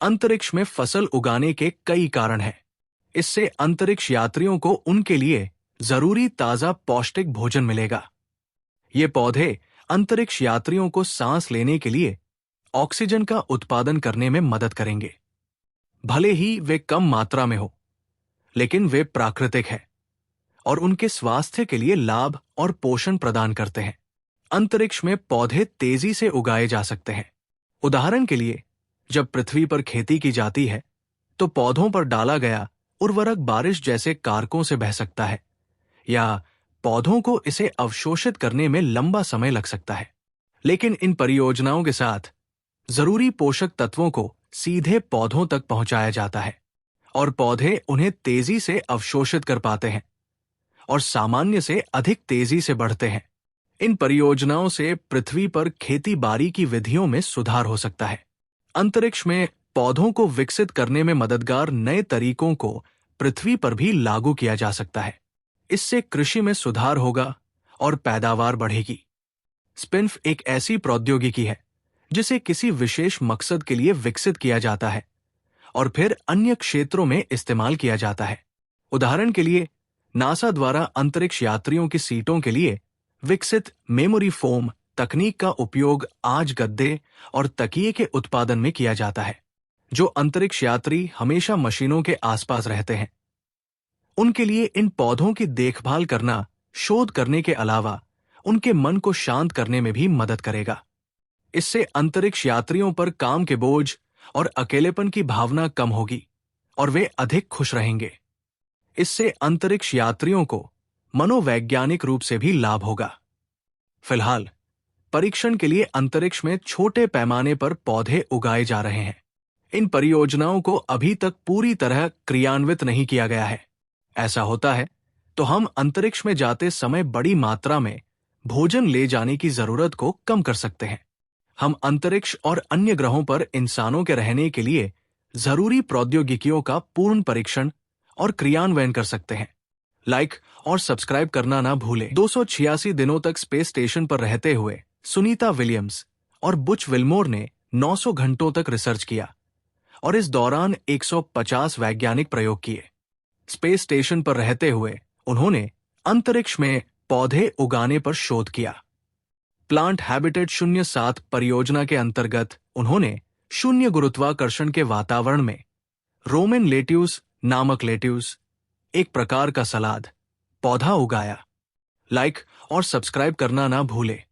अंतरिक्ष में फसल उगाने के कई कारण हैं। इससे अंतरिक्ष यात्रियों को उनके लिए जरूरी ताजा पौष्टिक भोजन मिलेगा। ये पौधे अंतरिक्ष यात्रियों को सांस लेने के लिए ऑक्सीजन का उत्पादन करने में मदद करेंगे। भले ही वे कम मात्रा में हो, लेकिन वे प्राकृतिक हैं और उनके स्वास्थ्य के लिए लाभ और पोषण प्रदान करते हैं। अंतरिक्ष में पौधे तेजी से उगाए जा सकते हैं। उदाहरण के लिए, जब पृथ्वी पर खेती की जाती है तो पौधों पर डाला गया उर्वरक बारिश जैसे कारकों से बह सकता है, या पौधों को इसे अवशोषित करने में लंबा समय लग सकता है। लेकिन इन परियोजनाओं के साथ जरूरी पोषक तत्वों को सीधे पौधों तक पहुंचाया जाता है और पौधे उन्हें तेजी से अवशोषित कर पाते हैं और सामान्य से अधिक तेजी से बढ़ते हैं। इन परियोजनाओं से पृथ्वी पर खेती बाड़ी की विधियों में सुधार हो सकता है। अंतरिक्ष में पौधों को विकसित करने में मददगार नए तरीकों को पृथ्वी पर भी लागू किया जा सकता है। इससे कृषि में सुधार होगा और पैदावार बढ़ेगी। स्पिनफ एक ऐसी प्रौद्योगिकी है जिसे किसी विशेष मकसद के लिए विकसित किया जाता है और फिर अन्य क्षेत्रों में इस्तेमाल किया जाता है। उदाहरण के लिए, नासा द्वारा अंतरिक्ष यात्रियों की सीटों के लिए विकसित मेमोरी फोम तकनीक का उपयोग आज गद्दे और तकिए के उत्पादन में किया जाता है। जो अंतरिक्ष यात्री हमेशा मशीनों के आसपास रहते हैं, उनके लिए इन पौधों की देखभाल करना शोध करने के अलावा उनके मन को शांत करने में भी मदद करेगा। इससे अंतरिक्ष यात्रियों पर काम के बोझ और अकेलेपन की भावना कम होगी और वे अधिक खुश रहेंगे। इससे अंतरिक्ष यात्रियों को मनोवैज्ञानिक रूप से भी लाभ होगा। फिलहाल परीक्षण के लिए अंतरिक्ष में छोटे पैमाने पर पौधे उगाए जा रहे हैं। इन परियोजनाओं को अभी तक पूरी तरह क्रियान्वित नहीं किया गया है। ऐसा होता है तो हम अंतरिक्ष में जाते समय बड़ी मात्रा में भोजन ले जाने की जरूरत को कम कर सकते हैं। हम अंतरिक्ष और अन्य ग्रहों पर इंसानों के रहने के लिए जरूरी प्रौद्योगिकियों का पूर्ण परीक्षण और क्रियान्वयन कर सकते हैं। लाइक और सब्सक्राइब करना ना भूलें। 286 दिनों तक स्पेस स्टेशन पर रहते हुए सुनीता विलियम्स और बुच विल्मोर ने 900 घंटों तक रिसर्च किया और इस दौरान 150 वैज्ञानिक प्रयोग किए। स्पेस स्टेशन पर रहते हुए उन्होंने अंतरिक्ष में पौधे उगाने पर शोध किया। प्लांट हैबिटेट 07 परियोजना के अंतर्गत उन्होंने शून्य गुरुत्वाकर्षण के वातावरण में रोमन लेट्यूस नामक लेट्यूस, एक प्रकार का सलाद, पौधा उगाया। लाइक और सब्सक्राइब करना ना भूलें।